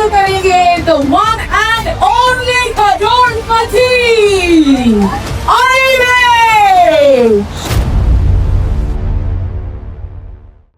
शुरू करेंगे the one and only Crorepati Animesh.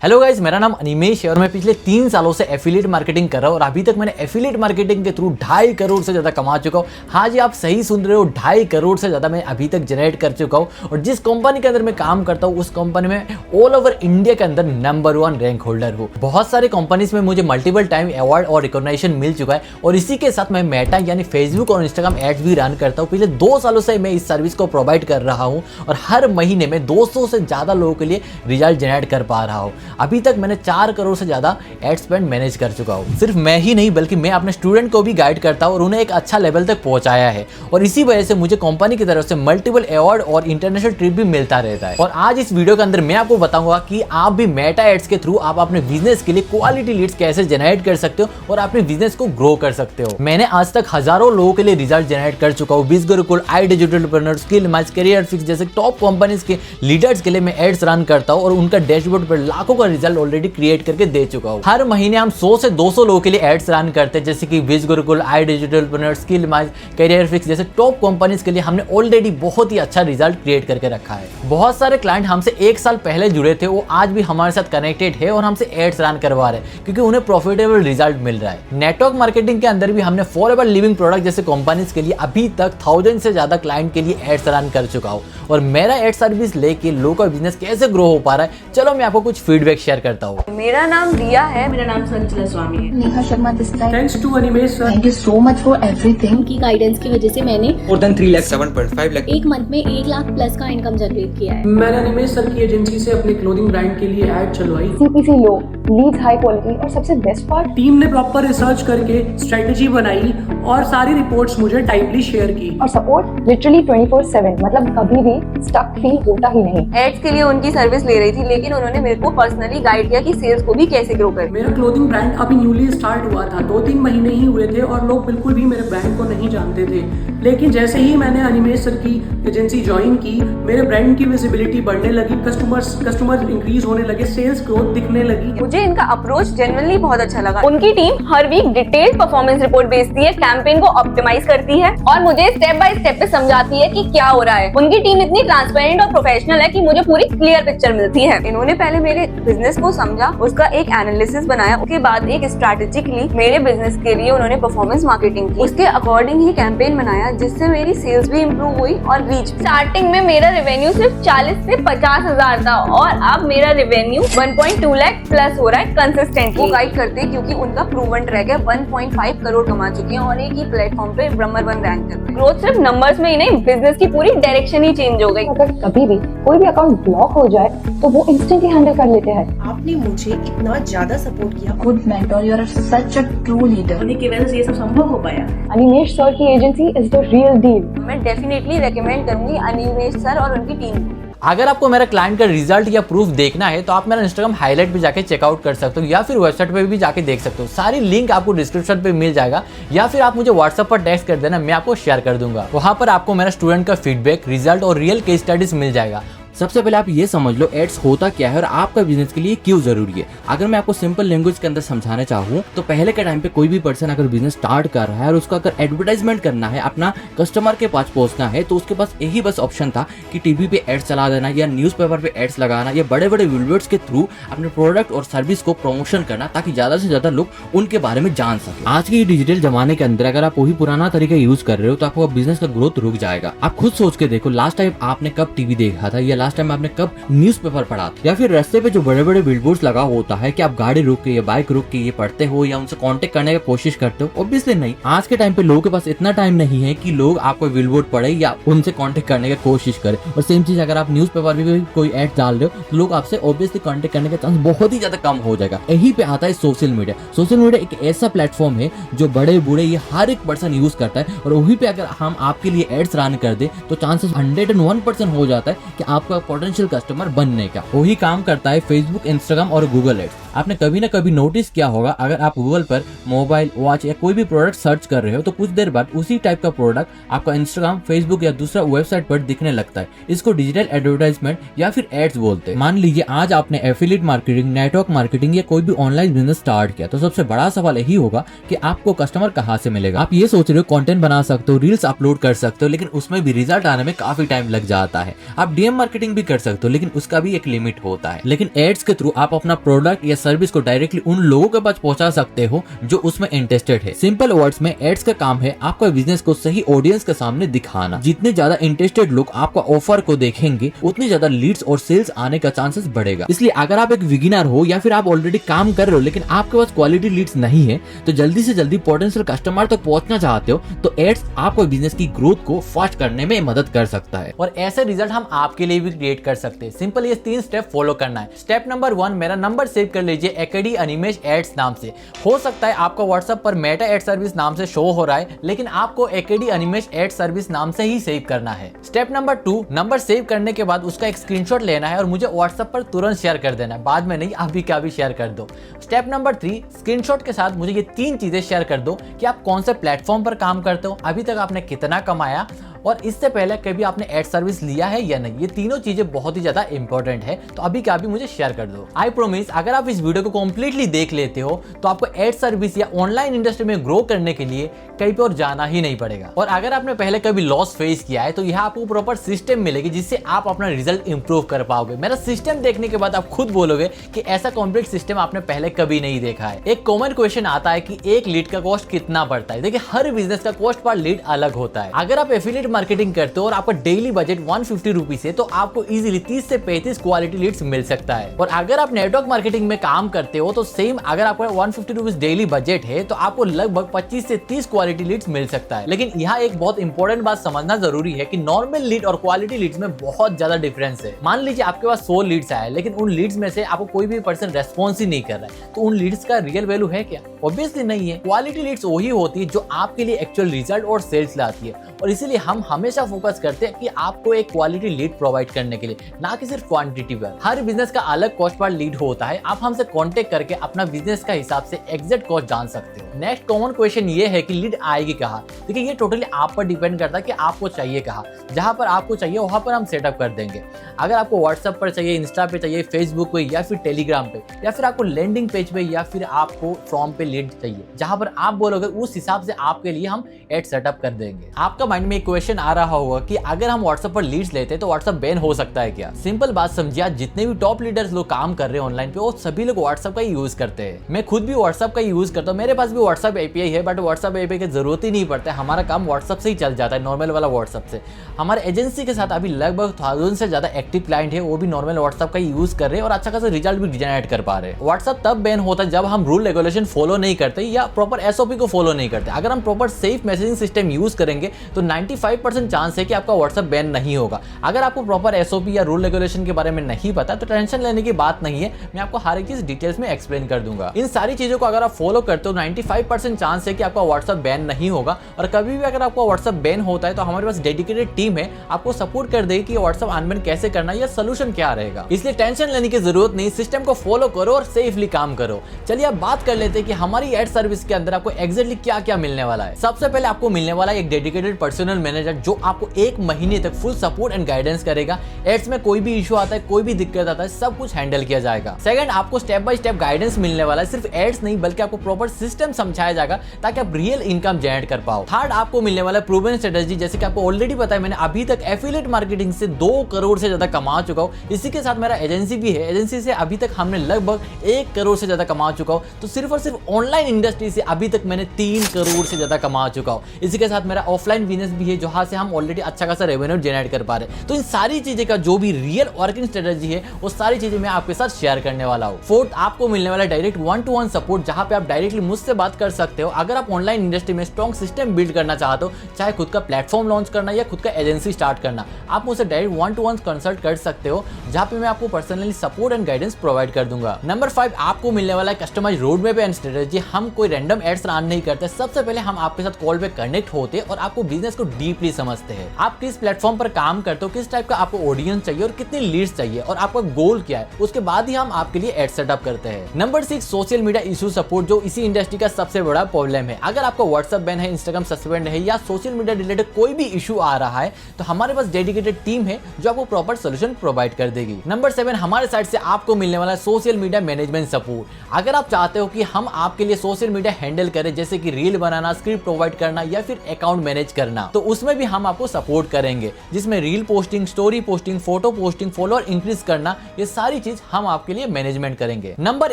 Hello guys, मेरा नाम अनिमेष है और मैं पिछले 3 सालों से एफिलिएट मार्केटिंग कर रहा हूँ और अभी तक मैंने एफिलिएट मार्केटिंग के थ्रू 2.5 करोड़ से ज़्यादा कमा चुका हूँ। हाँ जी, आप सही सुन रहे हो, 2.5 करोड़ से ज़्यादा मैं अभी तक जनरेट कर चुका हूँ। और जिस कंपनी के अंदर मैं काम करता हूँ उस कंपनी में ऑल ओवर इंडिया के अंदर नंबर 1 रैंक होल्डर हूँ। बहुत सारे कंपनीज में मुझे मल्टीपल टाइम अवार्ड और रिकॉग्निशन मिल चुका है और इसी के साथ मैं मेटा यानी फेसबुक और इंस्टाग्राम एड्स भी रन करता हूँ। पिछले 2 सालों से मैं इस सर्विस को प्रोवाइड कर रहा हूँ और हर महीने में 200 से ज़्यादा लोगों के लिए रिजल्ट जनरेट कर पा रहा हूँ। अभी तक मैंने 4 करोड़ से ज्यादा एड स्पेंड मैनेज कर चुका हूँ। सिर्फ मैं ही नहीं बल्कि मैं अपने स्टूडेंट को भी गाइड करता हूँ और उन्हें एक अच्छा लेवल तक पहुंचाया है और इसी वजह से मुझे कंपनी की तरफ से मल्टीपल अवार्ड और इंटरनेशनल ट्रिप भी मिलता रहता है। और आज इस वीडियो के अंदर मैं आपको बताऊंगा कि आप भी मेटा एड्स के थ्रू आप अपने बिजनेस के लिए क्वालिटी लीड्स कैसे जनरेट कर सकते हो और अपने बिजनेस को ग्रो कर सकते हो। मैंने आज तक हजारों लोगों के लिए रिजल्ट जनरेट कर चुका हूँ। बिजगुरुकुल, iDigitalpreneur, skill match, career fix जैसे टॉप कंपनीज के लीडर्स के लिए मैं एड्स रन करता हूँ और उनका डैशबोर्ड पर लाखों का रिजल्ट ऑलरेडी क्रिएट करके दे चुका हूं। हर महीने हम 100 से 200 लोगों के लिए एड्स रन करते हैं, जैसे कि बिजगुरुकुल, iDigitalpreneur, skill match, career fix जैसे टॉप कंपनीज के लिए हमने ऑलरेडी बहुत ही अच्छा रिजल्ट क्रिएट करके रखा है। बहुत सारे क्लाइंट हमसे 1 साल पहले जुड़े थे, वो आज भी हमारे साथ कनेक्टेड है और हमसे एड्स रन करवा रहे हैं क्योंकि उन्हें प्रॉफिटेबल रिजल्ट मिल रहा है। नेटवर्क मार्केटिंग के अंदर भी हमने फॉरएवर लिविंग प्रोडक्ट जैसे कंपनीज के लिए अभी तक 1000 से ज्यादा क्लाइंट के लिए एड्स रन कर चुका हूं और मेरा एड सर्विस लेके लोगों का बिजनेस कैसे ग्रो हो पा रहा है, चलो मैं आपको कुछ फीडबैक शेयर करता हूँ। मेरा नाम रिया है। मेरा नाम संचला स्वामी है। Neha Sharma this time. Thanks to Animesh sir. Thank you so much for everything. उनकी गाइडेंस की वजह से मैंने मोर देन 3 लाख 7.5 लाख एक मंथ में 1 लाख प्लस का इनकम जनरेट किया है। मैंने अनिमेष सर की एजेंसी से अपने क्लोथिंग ब्रांड के लिए एड चलवाई। CPC लो, लीड्स हाई क्वालिटी और सबसे बेस्ट पार्ट टीम ने प्रॉपर रिसर्च करके स्ट्रेटेजी बनाई और सारी रिपोर्ट्स मुझे टाइमली शेयर की। और सपोर्ट लिटरली 24/7, मतलब कभी भी स्टक फील होता ही नहीं। एड्स के लिए उनकी सर्विस ले रही थी, लेकिन उन्होंने मेरे को पर्सनली गाइड किया कि सेल्स को भी कैसे ग्रो करें। मेरा क्लोथिंग ब्रांड अभी न्यूली स्टार्ट हुआ था, 2-3 महीने ही हुए थे और लोग बिल्कुल भी मेरे ब्रांड को नहीं जानते थे। लेकिन जैसे ही मैंने अनिमेष सर की एजेंसी ज्वाइन की, मेरे ब्रांड की विजिबिलिटी बढ़ने लगी, कस्टमर इंक्रीज होने लगे, सेल्स ग्रोथ दिखने लगी। मुझे इनका अप्रोच जेन्युइनली बहुत अच्छा लगा। उनकी टीम हर वीक डिटेल्ड परफॉर्मेंस रिपोर्ट भेजती है, कैंपेन को ऑप्टिमाइज करती है और मुझे स्टेप बाय स्टेप पे समझाती है कि क्या हो रहा है। उनकी टीम इतनी ट्रांसपेरेंट और प्रोफेशनल है कि मुझे पूरी क्लियर पिक्चर मिलती है। इन्होंने पहले मेरे बिजनेस को समझा, उसका एक एनालिसिस बनाया, उसके बाद एक स्ट्रैटेजिकली मेरे बिजनेस के लिए उन्होंने परफॉर्मेंस मार्केटिंग की, उसके अकॉर्डिंग ही कैंपेन बनाया जिससे मेरी सेल्स भी इम्प्रूव हुई और रीच। स्टार्टिंग में मेरा रेवेन्यू सिर्फ 40 से 50 हजार था और अब मेरा रेवेन्यू 1.2 लाख प्लस हो रहा है कंसिस्टेंटली। वो गाइड करते हैं क्योंकि उनका प्रूवन ट्रैक है, 1.5 करोड़ कमा चुके हैं और एक ही प्लेटफॉर्म पे नंबर 1 रैंक करते हैं। ग्रोथ सिर्फ नंबर्स में ही नहीं, बिजनेस की पूरी डायरेक्शन ही चेंज हो गई। अगर कभी भी कोई भी अकाउंट ब्लॉक हो जाए तो वो इंस्टेंटली हैंडल कर लेते हैं। आपने मुझे इतना ज्यादा सपोर्ट किया। Good mentor, you are such a true leader. उन्हीं की वजह से ये सब संभव हो पाया। अनिमेष सर की agency is the real deal. मैं डेफिनेटली रेकमेंड करूंगी अनिमेष सर और उनकी टीम को। अगर आपको मेरा क्लाइंट का रिजल्ट या प्रूफ देखना है तो आप मेरा इंस्टाग्राम हाईलाइट पे जाके चेकआउट कर सकते हो या फिर वेबसाइट पे भी जाके देख सकते हो। सारी लिंक आपको डिस्क्रिप्शन पे मिल जाएगा या फिर आप मुझे व्हाट्सएप पर टेक्स्ट कर देना, मैं आपको शेयर कर दूंगा। वहां पर आपको मेरा स्टूडेंट का फीडबैक, रिजल्ट और रियल केस स्टडीज मिल जाएगा। सबसे पहले आप ये समझ लो एड्स होता क्या है और आपका बिजनेस के लिए क्यों जरूरी है। अगर मैं आपको सिंपल लैंग्वेज के अंदर समझाना चाहूँ तो पहले के टाइम पे कोई भी पर्सन अगर बिजनेस स्टार्ट कर रहा है और उसका अगर एडवर्टाइजमेंट करना है, अपना कस्टमर के पास पहुंचना है, तो उसके पास यही बस ऑप्शन था कि टीवी पे एड्स चला देना या न्यूज़पेपर पे एड्स लगाना या बड़े बड़े बिलबोर्ड्स के थ्रू अपने प्रोडक्ट और सर्विस को प्रमोशन करना ताकि ज्यादा से ज्यादा लोग उनके बारे में जान सके। आज के डिजिटल जमाने के अंदर अगर आप वही पुराना तरीका यूज कर रहे हो तो आपका बिजनेस का ग्रोथ रुक जाएगा। आप खुद सोच के देखो, लास्ट टाइम आपने कब टीवी देखा था या लास्ट टाइम आपने कब न्यूज़पेपर पढ़ा या फिर रास्ते पे जो बड़े बड़े बिलबोर्ड्स लगा होता है कि आप गाड़ी रोक के या बाइक रोक के ये पढ़ते हो या उनसे कांटेक्ट करने की कोशिश करते हो? ऑब्वियसली नहीं। आज के टाइम पे लोगों के पास इतना टाइम नहीं है कि लोग आपको बिलबोर्ड पढ़े या उनसे कांटेक्ट करने की कोशिश करें। और सेम चीज अगर आप न्यूज़पेपर में भी कोई एड डाल रहे हो तो लोग आपसे ऑब्वियसली कांटेक्ट करने का चांस बहुत ही ज्यादा कम हो जाएगा। यही पे आता है सोशल मीडिया। सोशल मीडिया एक ऐसा प्लेटफॉर्म है जो बड़े बूढ़े ये हर एक पर्सन यूज करता है और वही पे अगर हम आपके लिए एड्स रन कर दे तो चांसेस 101% हो जाता है कि आपका आपका पोटेंशियल कस्टमर बनने का। वही काम करता है फेसबुक, इंस्टाग्राम और गूगल एड्स। आपने कभी ना कभी नोटिस किया होगा, अगर आप गूगल पर मोबाइल, वॉच या कोई भी प्रोडक्ट सर्च कर रहे हो तो कुछ देर बाद उसी टाइप का प्रोडक्ट आपका इंस्टाग्राम, फेसबुक या दूसरा वेबसाइट पर दिखने लगता है। इसको डिजिटल एडवर्टाइजमेंट या फिर एड्स बोलते हैं। मान लीजिए आज आपने एफिलिएट मार्केटिंग, नेटवर्क मार्केटिंग या कोई भी ऑनलाइन बिजनेस स्टार्ट किया, तो सबसे बड़ा सवाल यही होगा कि आपको कस्टमर कहाँ से मिलेगा। आप ये सोच रहे हो कंटेंट बना सकते हो, रील्स अपलोड कर सकते हो, लेकिन उसमें भी रिजल्ट आने में काफी टाइम लग जाता है। आप डीएम मार्केटिंग भी कर सकते हो, लेकिन उसका भी एक लिमिट होता है। लेकिन एड्स के थ्रू आप अपना प्रोडक्ट या सर्विस को डायरेक्टली उन लोगों के पास पहुंचा सकते हो जो उसमें इंटरेस्टेड है। सिंपल वर्ड्स में एड्स का काम है आपका बिजनेस को सही ऑडियंस के सामने दिखाना। जितने ज्यादा इंटरेस्टेड लोग आपका ऑफर को देखेंगे, उतनी ज्यादा लीड्स और सेल्स आने का चांसेस बढ़ेगा। इसलिए अगर आप एक बिगिनर हो या फिर आप ऑलरेडी काम कर रहे हो लेकिन आपके पास क्वालिटी लीड्स नहीं है, तो जल्दी से जल्दी पोटेंशियल कस्टमर तक पहुंचना चाहते हो, तो एड्स आपको बिजनेस की ग्रोथ को फास्ट करने में मदद कर सकता है। और ऐसे रिजल्ट हम आपके लिए भी क्रिएट कर सकते हैं। सिंपल ये 3 स्टेप फॉलो करना है। स्टेप नंबर 1, मेरा नंबर सेव कर लीजिए एकेडी अनिमेश एड्स नाम से। हो सकता है आपका व्हाट्सएप पर मेटा एड सर्विस नाम से शो हो रहा है, लेकिन आपको एकेडी अनिमेश एड सर्विस नाम से ही सेव करना है। स्टेप नंबर 2, नंबर सेव करने के बाद उसका एक स्क्रीनशॉट लेना है और मुझे व्हाट्सएप पर तुरंत शेयर कर देना है, बाद में नहीं, अभी का भी शेयर कर दो। स्टेप नंबर 3, स्क्रीनशॉट के साथ मुझे ये 3 चीजें शेयर कर दो कि आप कौन से प्लेटफॉर्म पर काम करते हो, अभी तक आपने कितना कमाया और इससे पहले कभी आपने एड सर्विस लिया है या नहीं। ये तीनों चीजें बहुत ही ज्यादा इंपॉर्टेंट है, तो अभी का भी मुझे शेयर कर दो। आई प्रोमिस, अगर आप इस वीडियो को कंप्लीटली देख लेते हो तो आपको एड सर्विस या ऑनलाइन इंडस्ट्री में ग्रो करने के लिए कहीं पे और जाना ही नहीं पड़ेगा। और अगर आपने पहले कभी लॉस फेस किया है तो यहाँ आपको प्रॉपर सिस्टम मिलेगी जिससे आप अपना रिजल्ट इंप्रूव कर पाओगे। मेरा सिस्टम देखने के बाद आप खुद बोलोगे कि ऐसा कॉम्प्लीट सिस्टम आपने पहले कभी नहीं देखा है। एक कॉमन क्वेश्चन आता है कि एक लीड का कॉस्ट कितना पड़ता है। देखिए, हर बिजनेस का कॉस्ट पर लीड अलग होता है। अगर आप एफिलिएट मार्केटिंग करते हो और आपका डेली बजट 150 रुपीज है, तो आपको इजीली 30 से 35 क्वालिटी लीड्स मिल सकता है। और अगर आप नेटवर्क मार्केटिंग में काम करते हो तो सेम, अगर आपका 150 रुपीज डेली बजट है तो आपको लगभग 25 से 30 क्वालिटी लीड्स मिल सकता है। लेकिन यहाँ एक बहुत इंपॉर्टेंट बात समझना जरूरी है कि नॉर्मल लीड और क्वालिटी लीड्स में बहुत ज्यादा डिफरेंस है। मान लीजिए आपके पास 100 लीड्स आए, लेकिन उन लीड्स में से आपको कोई भी पर्सन रेस्पॉन्स ही नहीं कर रहा है, तो उन लीड्स का रियल वैल्यू है क्या? ऑब्वियसली नहीं है। क्वालिटी लीड्स वही होती है जो आपके लिए एक्चुअल रिजल्ट और सेल्स लाती है, और इसीलिए हम हमेशा फोकस करते हैं कि आपको एक क्वालिटी लीड प्रोवाइड करने के लिए, ना कि सिर्फ क्वांटिटी पर। हर बिजनेस का अलग कॉस्ट पर लीड होता है। आप हमसे कांटेक्ट करके अपना बिजनेस का हिसाब से एग्जैक्ट कॉस्ट जान सकते हो। नेक्स्ट कॉमन क्वेश्चन ये है कि लीड आएगी कहाँ? देखिए, ये टोटली आप पर डिपेंड करता है कि आपको चाहिए कहाँ। जहां पर आपको चाहिए वहां पर हम सेटअप कर देंगे। अगर आपको व्हाट्सएप पर चाहिए, इंस्टा पे चाहिए, फेसबुक पे या फिर टेलीग्राम पे, या फिर आपको लैंडिंग पेज पे या फिर आपको फॉर्म पे लीड चाहिए, जहां पर आप बोलोगे उस हिसाब से आपके लिए हम एड सेटअप कर देंगे। आपका माइंड में एक क्वेश्चन आ रहा होगा कि अगर हम व्हाट्सएप पर लीड्स लेते हैं तो व्हाट्सएप बैन हो सकता है क्या? सिंपल बात समझिए, आज जितने भी टॉप लीडर्स लोग काम कर रहे हैं ऑनलाइन पे, वो सभी लोग व्हाट्सएप का यूज करते हैं। मैं खुद भी व्हाट्सएप का यूज करता हूँ, मेरे पास भी व्हाट्सएप एपीआई है, बट व्हाट्सएप एपीआई की जरूरत ही नहीं पड़ता है। हमारा काम व्हाट्सएप से ही चल जाता है, नॉर्मल वाला व्हाट्सएप से। हमारे एजेंसी के साथ अभी लगभग 1000 से ज्यादा एक्टिव क्लाइंट है, वो भी नॉर्मल व्हाट्सएप का यूज कर रहे हैं और अच्छा खासा रिजल्ट भी जनरेट कर पा रहे हैं। व्हाट्सएप तब बैन होता है जब हम रूल रेगुलेशन फॉलो नहीं करते या प्रॉपर एसओपी को फॉलो नहीं करते। अगर हम proper safe messaging system use करेंगे तो 95% चांस है कि आपका व्हाट्सएप बैन नहीं होगा। अगर आपको प्रॉपर एसओपी या रूल रेगुलेशन के बारे में नहीं पता तो टेंशन लेने की बात नहीं है, मैं आपको हर एक चीज डिटेल्स में एक्सप्लेन कर दूंगा। इन सारी चीजों को अगर आप फॉलो करते हो 95% चांस है कि आपका व्हाट्सएप बैन नहीं होगा। और कभी भी अगर आपका व्हाट्सएप बैन होता है तो हमारे पास डेडिकेटेड टीम है, आपको सपोर्ट कर देगी कि व्हाट्सएप अनबैन कैसे करना या सोल्यूशन क्या रहेगा। इसलिए टेंशन लेने की जरूरत नहीं, सिस्टम को फॉलो करो और सेफली काम करो। चलिए अब बात कर लेते हैं कि हमारी एड सर्विस के अंदर आपको एक्जैक्टली क्या क्या मिलने वाला है। सबसे पहले आपको मिलने वाला है एक डेडिकेटेड पर्सनल मैनेजर जो आपको 1 महीने तक फुल सपोर्ट एंड गाइडेंस करेगा। एड्स में कोई भी इशू आता है, कोई भी दिक्कत आता है, सब कुछ हैंडल किया जाएगा। सेकंड, आपको स्टेप बाय स्टेप गाइडेंस मिलने वाला है। सिर्फ एड्स नहीं बल्कि आपको प्रॉपर सिस्टम समझाया जाएगा ताकि आप रियल इनकम जनरेट कर पाओ। थर्ड, आपको मिलने वाला है प्रूवन स्ट्रेटजी। जैसे कि आपको ऑलरेडी पता है, मैंने अभी तक एफिलिएट मार्केटिंग से 2 करोड़ से ज्यादा कमा चुका हूं। इसी के साथ मेरा एजेंसी भी है, एजेंसी से अभी तक हमने लगभग 1 करोड़ से ज्यादा कमा चुका हूं। तो सिर्फ और सिर्फ ऑनलाइन इंडस्ट्री से अभी तक मैंने 3 करोड़ से ज्यादा कमा चुका हूं। इसी के साथ मेरा ऑफलाइन बिजनेस भी है जहां से हम ऑलरेडी अच्छा खासा रेवेन्यू जनरेट कर पा रहे हैं। तो इन सारी चीजें का जो भी रियल वर्किंग स्ट्रेटजी है वो सारी चीजें मैं आपके साथ शेयर करने वाला हूं। फोर्थ, आपको मिलने वाला डायरेक्ट 1-to-1 सपोर्ट, जहां पे आप डायरेक्टली मुझसे बात कर सकते हो। अगर आप ऑनलाइन इंडस्ट्री में स्ट्रॉन्ग सिस्टम बिल्ड करना चाहते हो, चाहे खुद का प्लेटफॉर्म लॉन्च करना या खुद का एजेंसी स्टार्ट करना, आप मुझसे डायरेक्ट 1-to-1 कंसल्ट कर सकते हो, जहां पे मैं आपको personally support and guidance provide कर दूंगा। नंबर 5, आपको आपको मिलने वाला है customise road map and strategy. हम कोई रैंडम एड्स रन नहीं करते, सबसे पहले हम आपके साथ कॉल पे कनेक्ट होते और आपको बिजनेस को डीपली समझते हैं। आप किस प्लेटफॉर्म पर काम करते हो, किस टाइप का आपको ऑडियंस चाहिए और कितनी लीड्स चाहिए और आपका गोल क्या है, उसके बाद ही हम आपके लिए एड सेटअप करते हैं। Number 6, social media issue support, जो इसी इंडस्ट्री का सबसे बड़ा प्रॉब्लम है। अगर आपका व्हाट्सएप बैन है, इंस्टाग्राम सस्पेंड है या सोशल मीडिया रिलेटेड कोई भी इशू आ रहा है, तो हमारे पास डेडिकेटेड टीम है जो आपको प्रॉपर सोल्यूशन प्रोवाइड कर देगी। नंबर 7, हमारे साइड से आपको मिलने वाला सोशल मीडिया मैनेजमेंट सपोर्ट। अगर आप चाहते हो कि हम आपके लिए सोशल मीडिया हैंडल करें, जैसे कि रील बनाना, स्क्रिप्ट प्रोवाइड करना या फिर अकाउंट मैनेज करना, तो उसमें भी हम आपको सपोर्ट करेंगे, जिसमें reel posting, story posting, photo posting, follower increase करना, ये सारी चीज हम आपके लिए मैनेजमेंट करेंगे। नंबर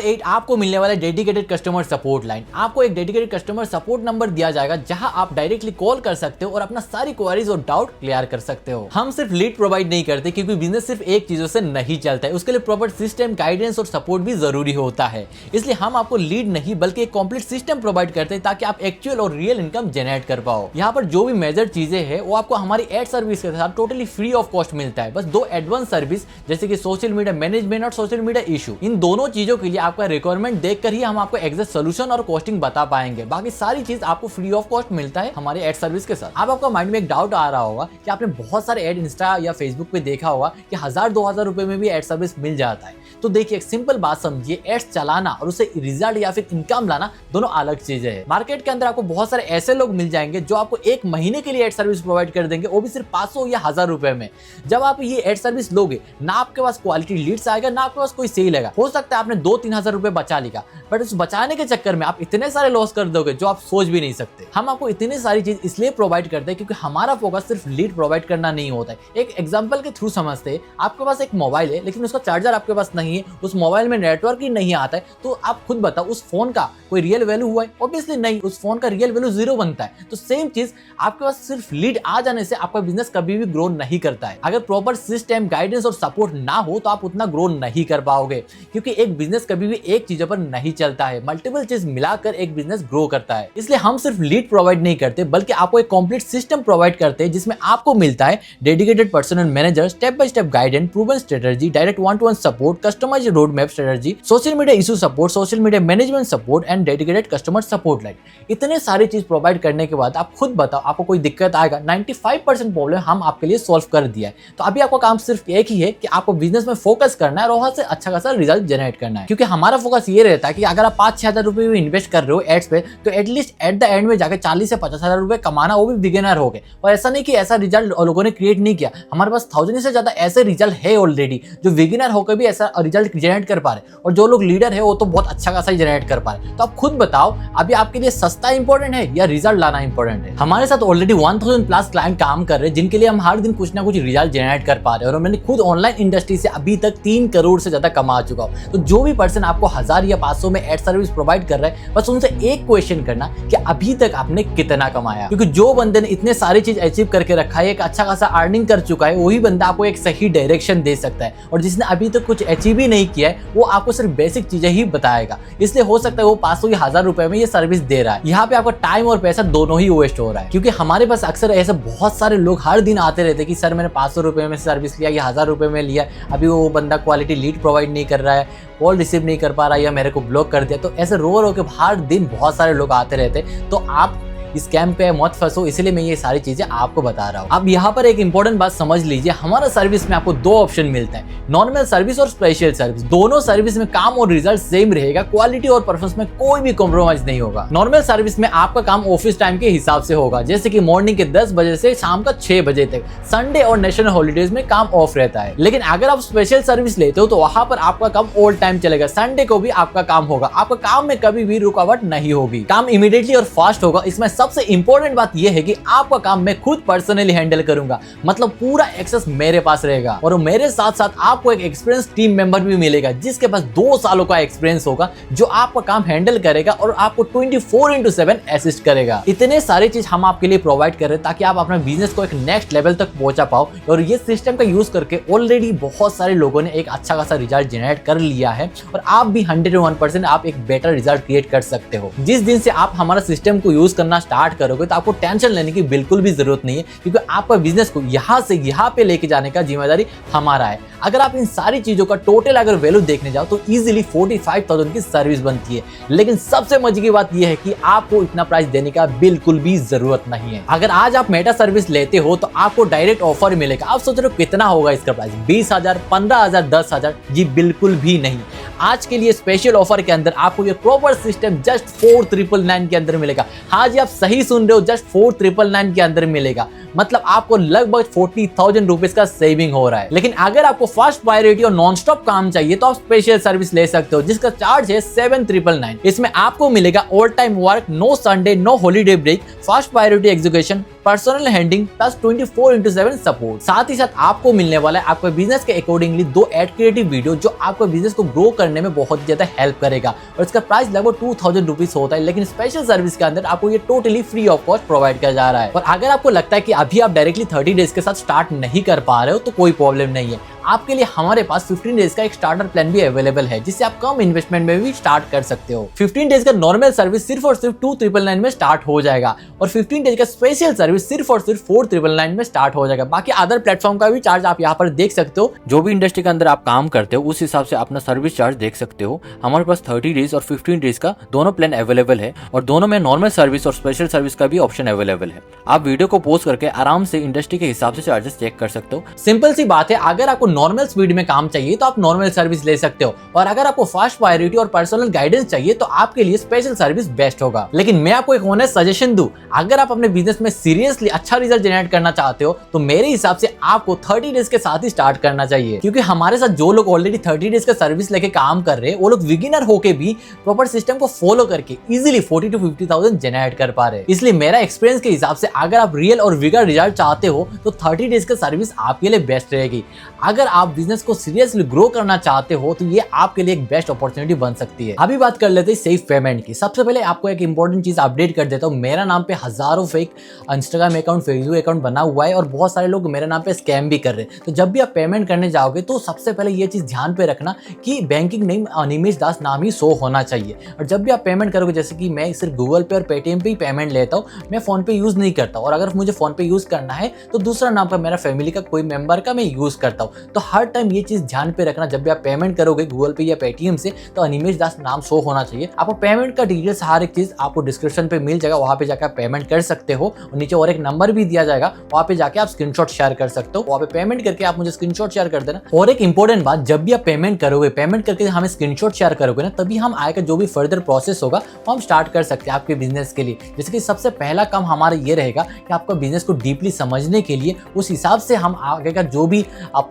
8, आपको मिलने वाला डेडिकेटेड कस्टमर सपोर्ट लाइन। आपको एक डेडिकेटेड कस्टमर सपोर्ट नंबर दिया जाएगा जहां आप डायरेक्टली कॉल कर सकते हो और अपना सारी क्वेरीज और डाउट क्लियर कर सकते हो। हम सिर्फ लीड प्रोवाइड नहीं करते, क्योंकि बिजनेस सिर्फ एक चीजों से नहीं चलता है, उसके लिए प्रॉपर सिस्टम, गाइडेंस और सपोर्ट भी जरूरी होता है। इसलिए हम आपको लीड नहीं बल्कि एक कंप्लीट सिस्टम प्रोवाइड करते हैं ताकि आप एक्चुअल और रियल इनकम जनरेट कर पाओ। यहाँ पर जो भी मेजर चीजें हैं वो आपको हमारी एड सर्विस के साथ टोटली फ्री ऑफ कॉस्ट मिलता है। बस 2 एडवांस सर्विस जैसे कि सोशल मीडिया मैनेजमेंट और सोशल मीडिया इशू, इन दोनों चीजों के लिए आपका रिक्वायरमेंट देखकर ही हम आपको एग्जैक्ट सोल्यूशन और कॉस्टिंग बता पाएंगे। बाकी सारी चीज आपको फ्री ऑफ कॉस्ट मिलता है हमारे एड सर्विस के साथ। अब आपका माइंड में एक डाउट आ रहा होगा कि आपने बहुत सारे एड इंस्टा या फेसबुक पे देखा होगा कि 1000-2000 रुपए में भी एड सर्विस मिल जाता है। तो देखिए, एक सिंपल बात समझिए, एड्स चलाना और उससे रिजल्ट या फिर इनकम लाना दोनों अलग चीजें हैं। मार्केट के अंदर आपको बहुत सारे ऐसे लोग मिल जाएंगे जो आपको 1 महीने के लिए एड सर्विस प्रोवाइड कर देंगे, वो भी सिर्फ 500 या 1000 रुपए में। जब आप ये एड सर्विस लोगे, ना आपके पास क्वालिटी लीड्स आएगा, ना आपके पास कोई सेल आएगा। हो सकता है आपने 2-3 हजार रुपए बचा लिया, बट उस बचाने के चक्कर में आप इतने सारे लॉस कर दोगे जो आप सोच भी नहीं सकते। हम आपको इतनी सारी चीज इसलिए प्रोवाइड करते हैं क्योंकि हमारा फोकस सिर्फ लीड प्रोवाइड करना नहीं होता है। एक एग्जांपल के थ्रू समझते हैं, आपके पास एक मोबाइल है लेकिन उसका चार्जर आपके पास नहीं है, उस मोबाइल में नेटवर्क ही नहीं आता है, तो आप खुद बताओ उस फोन का कोई रियल वैल्यू हुआ है? ऑब्वियसली नहीं, उस फोन का रियल वैल्यू 0 बनता है। तो सेम चीज, आपके पास सिर्फ लीड आ जाने से आपका बिजनेस कभी भी ग्रो नहीं करता है। अगर प्रॉपर सिस्टम, गाइडेंस और सपोर्ट ना हो तो आप उतना ग्रो नहीं कर पाओगे, क्योंकि एक बिजनेस कभी भी एक चीजों पर नहीं चलता है, मल्टीपल चीज मिलाकर एक बिजनेस ग्रो करता है। इसलिए हम सिर्फ लीड प्रोवाइड नहीं करते बल्कि आपको एक कंप्लीट सिस्टम प्रोवाइड करते हैं जिसमें आपको मिलता है dedicated personal manager, step by step guidance, proven strategy, direct 1-to-1 support, customised road map strategy, social media issue support, social media management support and dedicated customer support line. इतने सारी चीज provide करने के बाद आप खुद बताओ आपको कोई दिक्कत आएगा? 95% प्रॉब्लम हम आपके लिए सॉल्व कर दिया है। तो अभी आपका काम सिर्फ एक ही है कि आपको बिजनेस में फोकस करना है और वहां से अच्छा खासा रिजल्ट जनरेट करना है। क्योंकि हमारा फोकस ये रहता है कि अगर आप 5-6 हजार रुपए भी इन्वेस्ट कर रहे हो एड्स पे, तो एटलीस्ट एट द एंड में जाकर 40 से 50 हजार रुपए कमाना, वो भी बिगिनर हो गए। और ऐसा नहीं कि ऐसा रिजल्ट लोगों ने क्रिएट नहीं किया, हमारे पास 1000 से ज्यादा ऐसे रिजल्ट है ऑलरेडी जो बिगिनर होकर भी ऐसा रिजल्ट जनरेट कर पा रहे, और जो लोग लीडर है वो तो बहुत अच्छा खासा जनरेट कर पा रहे। तो आप खुद बताओ अभी आपके लिए सस्ता इंपॉर्टेंट है या रिजल्ट लाना इंपॉर्टेंट है? हमारे साथ ऑलरेडी 1000+ क्लाइंट काम कर रहे हैं जिनके लिए हम हर दिन कुछ ना कुछ रिजल्ट जनरेट कर पा रहे हैं, और मैंने खुद ऑनलाइन इंडस्ट्री से अभी तक 3 करोड़ से ज्यादा कमा चुका हूं। तो जो भी पर्सन आपको 1000 या 500 में एड सर्विस प्रोवाइड कर रहा है, बस उनसे एक क्वेश्चन करना कि अभी तक आपने कितना कमाया। क्योंकि जो बंदे ने इतने सारी चीज अचीव करके रखा है, एक अच्छा खासा अर्निंग कर चुका है, वही बंदा आपको एक सही डायरेक्शन दे सकता है। और जिसने अभी तक कुछ अचीव ही नहीं किया है, वो आपको सिर्फ बेसिक चीजें ही बताएगा। इसलिए हो सकता है वो 500 या 1000 रुपए में ये सर्विस दे रहा है, यहाँ पे आपका टाइम और पैसा दोनों ही वेस्ट हो रहा है। क्योंकि हमारे पास अक्सर ऐसे बहुत सारे लोग हर दिन आते रहते हैं कि सर मैंने 500 रुपए में सर्विस लिया या 1000 रुपए में लिया, अभी वो बंदा क्वालिटी लीड प्रोवाइड नहीं कर रहा है, कॉल रिसीव नहीं कर पा रहा है या मेरे को ब्लॉक कर दिया। तो ऐसे रो के हर दिन बहुत सारे लोग आते रहते हैं। तो आप स्कैम पे मत फंसो, इसलिए मैं ये सारी चीजें आपको बता रहा हूँ। अब यहाँ पर एक इंपॉर्टेंट बात समझ लीजिए, हमारा सर्विस में आपको 2 ऑप्शन मिलता है, नॉर्मल सर्विस और स्पेशल सर्विस। दोनों सर्विस में काम और रिजल्ट सेम रहेगा, क्वालिटी और परफॉर्मेंस में कोई भी कॉम्प्रोमाइज नहीं होगा। नॉर्मल सर्विस में आपका काम ऑफिस टाइम के हिसाब से होगा, जैसे कि मॉर्निंग के 10 बजे से शाम का 6 बजे तक। संडे और नेशनल हॉलीडेज में काम ऑफ रहता है। लेकिन अगर आप स्पेशल सर्विस लेते हो तो वहां पर आपका काम ऑल टाइम चलेगा, संडे को भी आपका काम होगा, आपका काम में कभी भी रुकावट नहीं होगी, काम इमीडिएटली और फास्ट होगा। इसमें सबसे इंपॉर्टेंट बात यह है कि आपका काम मैं खुद पर्सनली हैंडल करूंगा, मतलब पूरा एक्सेस मेरे पास रहेगा। और मेरे साथ साथ आपको एक एक्सपीरियंस टीम मेंबर भी मिलेगा जिसके पास 2 सालों का एक्सपीरियंस होगा, जो आपका काम हैंडल करेगा और आपको 24/7 असिस्ट करेगा। इतने सारी चीज हम आपके लिए प्रोवाइड कर रहे हैं ताकि आप अपना बिजनेस को एक नेक्स्ट लेवल तक पहुंचा पाओ। और ये सिस्टम का यूज करके ऑलरेडी बहुत सारे लोगों ने एक अच्छा खासा रिजल्ट जनरेट कर लिया है, और आप भी 101% आप एक बेटर रिजल्ट क्रिएट कर सकते हो। जिस दिन से आप हमारा सिस्टम को यूज करना स्टार्ट स्टार्ट करोगे तो आपको टेंशन लेने की बिल्कुल भी जरूरत नहीं है, क्योंकि आपका बिजनेस को यहाँ से यहाँ पे लेके जाने का जिम्मेदारी हमारा है। अगर आप इन सारी चीजों का टोटल अगर वैल्यू देखने जाओ तो इजीली 45,000 की सर्विस बनती है। लेकिन सबसे मजे की बात यह है कि आपको इतना प्राइस देने का बिल्कुल भी जरूरत नहीं है। अगर आज आप मेटा सर्विस लेते हो तो आपको डायरेक्ट ऑफर मिलेगा। आप सोच रहे हो कितना होगा इसका प्राइस, 20,000, 15,000, 10,000? जी बिल्कुल भी नहीं। आज के लिए स्पेशल ऑफर के अंदर आपको ये प्रॉपर सिस्टम जस्ट 4,999 के अंदर मिलेगा। हाँ जी, आप सही सुन रहे हो, जस्ट 4,999 के अंदर मिलेगा। मतलब आपको लगभग 40,000 रुपीज का सेविंग हो रहा है। लेकिन अगर आपको फास्ट प्रायोरिटी और नॉन स्टॉप काम चाहिए तो आप स्पेशल सर्विस ले सकते हो, जिसका चार्ज है 7,999। इसमें आपको मिलेगा all time work, no Sunday, no holiday break, fast priority execution, personal handling plus 24/7 support. साथ ही साथ आपको मिलने वाला है आपके बिजनेस के अकॉर्डिंगली 2 एड क्रिएटिव वीडियो जो आपके बिजनेस को ग्रो करने में बहुत ज्यादा हेल्प करेगा। और इसका प्राइस लगभग 2,000 रुपीज होता है, लेकिन स्पेशल सर्विस के अंदर आपको ये totally free of cost provide किया जा रहा है। और अगर आपको लगता है कि अभी आप डायरेक्टली 30 डेज के साथ स्टार्ट नहीं कर पा रहे हो तो कोई प्रॉब्लम नहीं है। आपके लिए हमारे पास 15 डेज का एक स्टार्टर प्लान भी अवेलेबल है, जिससे आप कम इन्वेस्टमेंट में भी स्टार्ट कर सकते हो। 15 डेज का नॉर्मल सर्विस सिर्फ और सिर्फ 2,999 में स्टार्ट हो जाएगा और 15 डेज का स्पेशल सर्विस सिर्फ और सिर्फ 4,999 में स्टार्ट हो जाएगा। बाकी अदर प्लेटफॉर्म का भी चार्ज आप यहाँ पर देख सकते हो। जो भी इंडस्ट्री के अंदर आप काम करते हो उस हिसाब से अपना सर्विस चार्ज देख सकते हो। हमारे पास 30 डेज और 15 डेज का दोनों प्लान अवेलेबल है और दोनों में नॉर्मल सर्विस और स्पेशल सर्विस का भी ऑप्शन अवेलेबल है। आप वीडियो को पॉज करके आराम से इंडस्ट्री के हिसाब से चार्जेस चेक कर सकते हो। सिंपल सी बात है, अगर आपको नॉर्मल स्पीड में काम चाहिए तो आप नॉर्मल सर्विस ले सकते हो, और अगर आपको फास्ट प्रायोरिटी और पर्सनल गाइडेंस चाहिए तो आपके लिए स्पेशल सर्विस बेस्ट होगा। लेकिन मैं आपको एक ऑनेस्ट सजेशन दूं, अगर आप अपने बिजनेस में सीरियसली अच्छा रिजल्ट जनरेट करना चाहते हो तो मेरे हिसाब से आपको 30 डेज के साथ ही स्टार्ट करना चाहिए। क्योंकि हमारे साथ जो लोग ऑलरेडी 30 डेज का सर्विस लेके काम कर रहे हैं वो लोग बिगिनर होके भी प्रॉपर सिस्टम को फॉलो करके इजीली 40,000 to 50,000 जनरेट कर पा रहे हैं। इसलिए मेरा एक्सपीरियंस के हिसाब से अगर आप रियल और विगर रिजल्ट चाहते हो तो 30 डेज का सर्विस आपके लिए बेस्ट रहेगी। अगर आप बिजनेस को सीरियसली ग्रो करना चाहते हो तो ये आपके लिए एक बेस्ट अपॉर्चुनिटी बन सकती है। अभी बात कर लेते हैं सेफ पेमेंट की। सबसे पहले आपको एक इंपॉर्टेंट चीज अपडेट कर देता हूँ। मेरा नाम पे हजारों fake Instagram account, Facebook account बना हुआ है और बहुत सारे लोग मेरे नाम पे स्कैम भी कर रहे हैं। तो जब भी आप पेमेंट करने जाओगे तो सबसे पहले ये चीज ध्यान पे रखना कि बैंकिंग नेम अनिमेश दास नाम ही शो होना चाहिए। और जब भी आप पेमेंट करोगे, जैसे कि मैं सिर्फ गूगल पे और पेटीएम पे ही पेमेंट लेता हूँ, मैं फोन पे यूज नहीं करता। और अगर मुझे फोन पे यूज करना है तो दूसरा नाम पर मेरा फैमिली का कोई मेंबर का मैं यूज करता हूँ। तो हर टाइम ये चीज ध्यान पे रखना, जब भी आप पेमेंट करोगे गूगल पे या पेटीएम से तो अनिमेश दास नाम शो होना चाहिए। आपको पेमेंट का डिटेल्स हर एक चीज आपको डिस्क्रिप्शन पे मिल जाएगा, वहां पे जाकर पेमेंट कर सकते हो। और नीचे और एक नंबर भी दिया जाएगा, वहां पे जाके आप स्क्रीनशॉट शेयर कर सकते हो। वहां पे पेमेंट करके आप मुझे स्क्रीनशॉट शेयर कर देना। और एक इंपॉर्टेंट बात, जब भी आप पेमेंट करोगे, पेमेंट करके हमें स्क्रीनशॉट शेयर करोगे ना, तभी हम आगे का जो भी फर्दर प्रोसेस होगा वो हम स्टार्ट कर सकते हैं आपके बिजनेस के लिए। जैसे कि सबसे पहला काम हमारा ये रहेगा कि आपका बिजनेस को डीपली समझने के लिए उस हिसाब से हम आगे का जो भी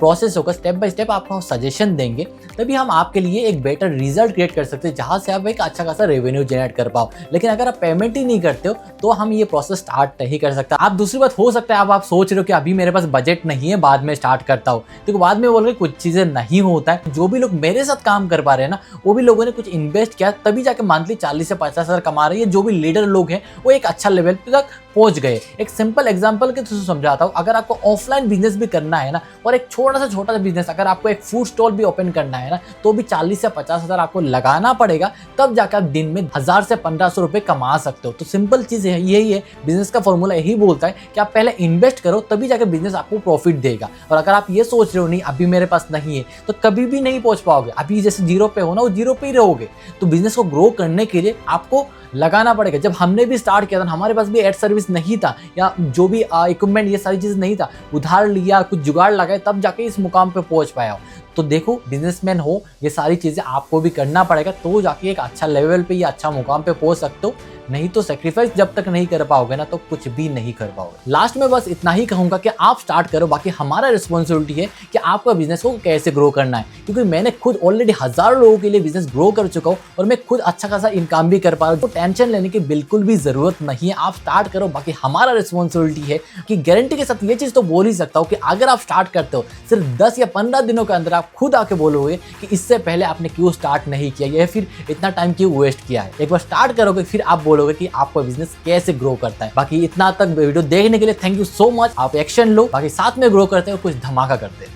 प्रोसेस होगा स्टेप बाय स्टेप आपको सजेशन देंगे, तभी हम आपके लिए एक बेटर रिजल्ट क्रिएट कर सकते हैं जहां से आप एक अच्छा खासा रेवेन्यू जनरेट कर पाओ। लेकिन अगर आप पेमेंट ही नहीं करते हो तो हम ये प्रोसेस स्टार्ट नहीं कर सकते। आप दूसरी बात हो सकता है आप सोच रहे हो कि अभी मेरे पास बजट नहीं है, बाद में स्टार्ट करता हूँ। तो बाद में बोल रहे कुछ चीजें नहीं होता है। जो भी लोग मेरे साथ काम कर पा रहे हैं ना, वो भी लोगों ने कुछ इन्वेस्ट किया तभी जाके मंथली 40 से 50 हजार कमा रहे हैं। जो भी लीडर लोग हैं वो एक अच्छा लेवल तक पहुंच गए। एक सिंपल एग्जांपल के थ्रू समझाता हूँ। अगर आपको ऑफलाइन बिजनेस भी करना है ना, और एक छोटा सा बिजनेस, अगर आपको एक फूड स्टॉल भी ओपन करना है ना, तो भी 40 से 50 हजार आपको लगाना पड़ेगा, तब जाकर आप दिन में 1000 से 1500 रुपए कमा सकते हो। तो सिंपल चीज है, यही है बिजनेस का फॉर्मूला, यही बोलता है कि आप पहले इन्वेस्ट करो तभी जाकर बिजनेस आपको प्रॉफिट देगा। और अगर आप ये सोच रहे हो नहीं अभी मेरे पास नहीं है, तो कभी भी नहीं पहुंच पाओगे। अभी जैसे जीरो पे हो ना, वो जीरो पे ही रहोगे। तो बिजनेस को ग्रो करने के लिए आपको लगाना पड़ेगा। जब हमने भी स्टार्ट किया था, हमारे पास भी एड सर्विस नहीं था या जो भी इक्विपमेंट ये सारी चीज़ नहीं था, उधार लिया, कुछ जुगाड़ लगाए, तब जाके इस मुकाम पे पहुंच पाया हो। तो देखो, बिजनेसमैन हो, ये सारी चीज़ें आपको भी करना पड़ेगा, तो जाके एक अच्छा लेवल पे या अच्छा मुकाम पे पहुंच सकते हो। नहीं तो सेक्रीफाइस जब तक नहीं कर पाओगे ना, तो कुछ भी नहीं कर पाओगे। लास्ट में बस इतना ही कहूंगा कि आप स्टार्ट करो, बाकी हमारा रिस्पॉन्सिबिलिटी है कि आपका बिजनेस को कैसे ग्रो करना है। क्योंकि मैंने खुद ऑलरेडी हजारों लोगों के लिए बिजनेस ग्रो कर चुका हूँ और मैं खुद अच्छा खासा इनकम भी कर पा रहा हूँ। तो टेंशन लेने की बिल्कुल भी जरूरत नहीं है, आप स्टार्ट करो। बाकी हमारा रिस्पॉन्सिबिलिटी है कि गारंटी के साथ ये चीज तो बोल ही सकता हूँ कि अगर आप स्टार्ट करते हो, सिर्फ 10 या 15 दिनों के अंदर आप खुद आके बोलोगे कि इससे पहले आपने क्यों स्टार्ट नहीं किया या फिर इतना टाइम क्यों वेस्ट किया है। एक बार स्टार्ट करोगे फिर आप बोलोगे कि आपका बिजनेस कैसे ग्रो करता है। बाकी इतना तक वीडियो देखने के लिए थैंक यू सो मच। आप एक्शन लो, बाकी साथ में ग्रो करते हो, कुछ धमाका करते हैं।